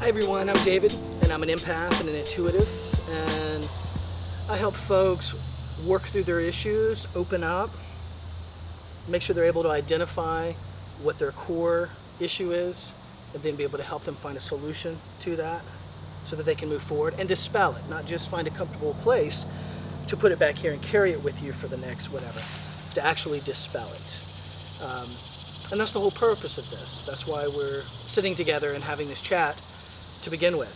Hi everyone, I'm David, and I'm an empath and an intuitive, and I help folks work through their issues, open up, make sure they're able to identify what their core issue is, and then be able to help them find a solution to that so that they can move forward and dispel it, not just find a comfortable place to put it back here and carry it with you for the next whatever, to actually dispel it. And that's the whole purpose of this. That's why we're sitting together and having this chat to begin with.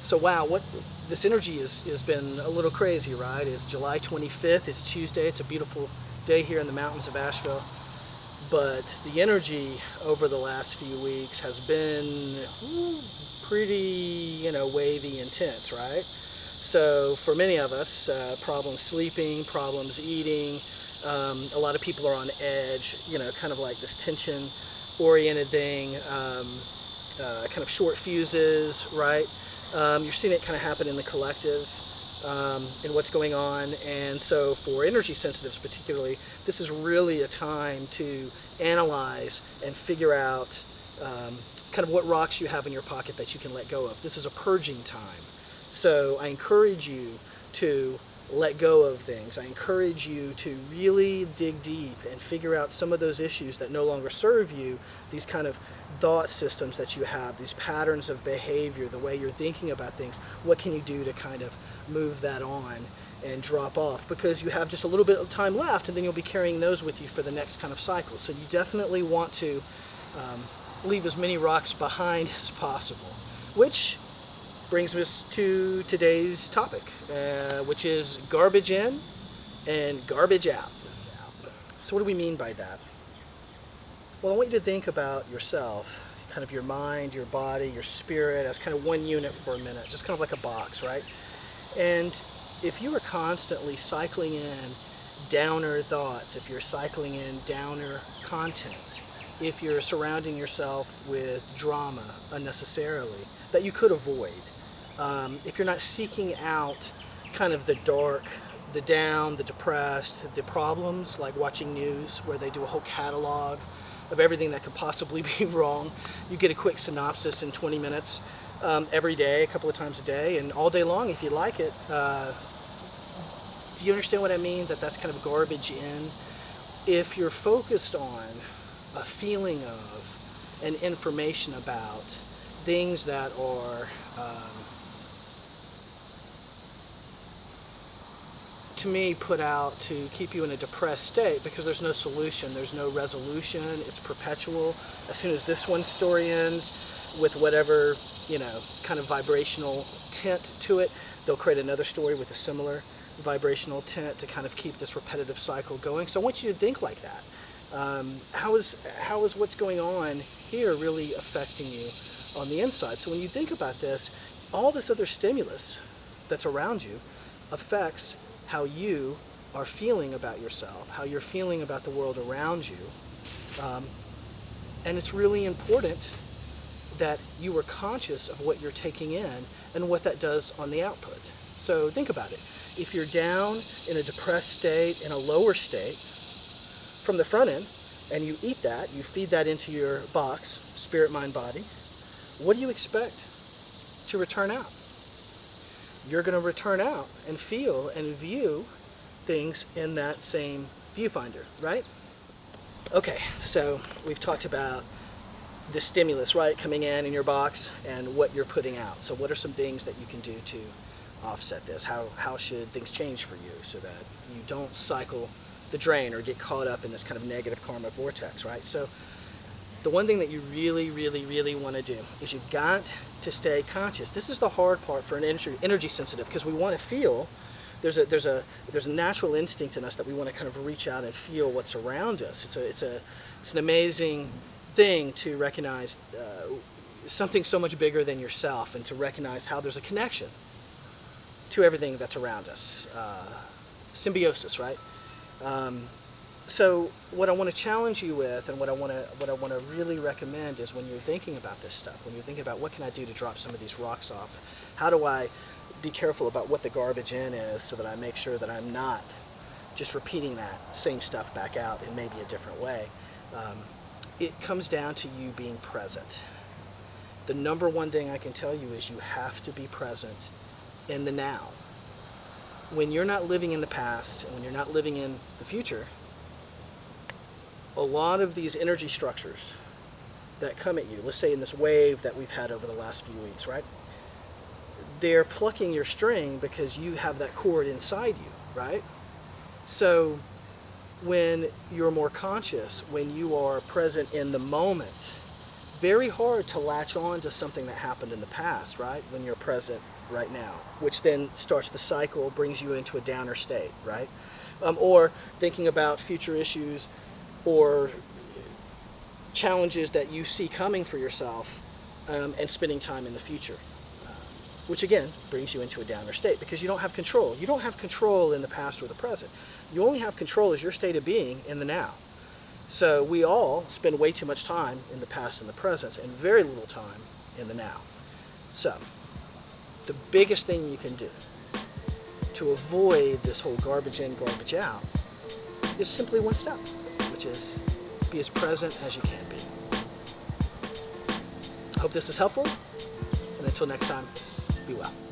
So wow, what this energy has been a little crazy, right? It's July 25th, it's Tuesday, it's a beautiful day here in the mountains of Asheville. But the energy over the last few weeks has been pretty, wavy, intense, right? So for many of us, problems sleeping, problems eating, a lot of people are on edge, kind of like this tension-oriented thing, kind of short fuses, right? You're seeing it kind of happen in the collective, in what's going on. And so for energy sensitives particularly, this is really a time to analyze and figure out kind of what rocks you have in your pocket that you can let go of. This is a purging time. So I encourage you to let go of things. I encourage you to really dig deep and figure out some of those issues that no longer serve you, these kind of thought systems that you have, these patterns of behavior, the way you're thinking about things. What can you do to kind of move that on and drop off? Because you have just a little bit of time left, and then you'll be carrying those with you for the next kind of cycle. So you definitely want to leave as many rocks behind as possible, which brings us to today's topic, which is garbage in and garbage out. So what do we mean by that? Well, I want you to think about yourself, kind of your mind, your body, your spirit as kind of one unit for a minute, just kind of like a box, right? And if you are constantly cycling in downer thoughts, if you're cycling in downer content, if you're surrounding yourself with drama unnecessarily that you could avoid, if you're not seeking out kind of the dark, the down, the depressed, the problems, like watching news where they do a whole catalog of everything that could possibly be wrong. You get a quick synopsis in 20 minutes every day, a couple of times a day, and all day long if you like it. Do you understand what I mean? That's kind of garbage in. If you're focused on a feeling of and information about things that are to me put out to keep you in a depressed state, because there's no solution, there's no resolution, it's perpetual. As soon as this one story ends with whatever, kind of vibrational tint to it, they'll create another story with a similar vibrational tint to kind of keep this repetitive cycle going. So I want you to think like that. How is what's going on here really affecting you on the inside? So when you think about this, all this other stimulus that's around you affects how you are feeling about yourself, how you're feeling about the world around you. And it's really important that you are conscious of what you're taking in and what that does on the output. So think about it. If you're down in a depressed state, in a lower state, from the front end, and you eat that, you feed that into your box, spirit, mind, body, what do you expect to return out? You're going to return out and feel and view things in that same viewfinder, right? Okay, so we've talked about the stimulus, right, coming in your box and what you're putting out. So what are some things that you can do to offset this? How should things change for you so that you don't cycle the drain or get caught up in this kind of negative karma vortex, right? So the one thing that you really, really, really want to do is you've got to stay conscious. This is the hard part for an energy sensitive, because we want to feel. There's a natural instinct in us that we want to kind of reach out and feel what's around us. It's an amazing thing to recognize something so much bigger than yourself, and to recognize how there's a connection to everything that's around us. Symbiosis, right? So what I want to challenge you with, and what I want to really recommend, is when you're thinking about this stuff, when you're thinking about what can I do to drop some of these rocks off, how do I be careful about what the garbage in is so that I make sure that I'm not just repeating that same stuff back out in maybe a different way. It comes down to you being present. the number one thing I can tell you is you have to be present in the now. When you're not living in the past and when you're not living in the future, a lot of these energy structures that come at you, let's say in this wave that we've had over the last few weeks, right? They're plucking your string because you have that cord inside you, right? So when you're more conscious, when you are present in the moment, very hard to latch on to something that happened in the past, right? When you're present right now, which then starts the cycle, brings you into a downer state, right? Or thinking about future issues or challenges that you see coming for yourself, and spending time in the future, which again brings you into a downer state because you don't have control. You don't have control in the past or the present. You only have control as your state of being in the now. So we all spend way too much time in the past and the present and very little time in the now. So the biggest thing you can do to avoid this whole garbage in, garbage out is simply one step, which is be as present as you can be. I hope this is helpful, and until next time, be well.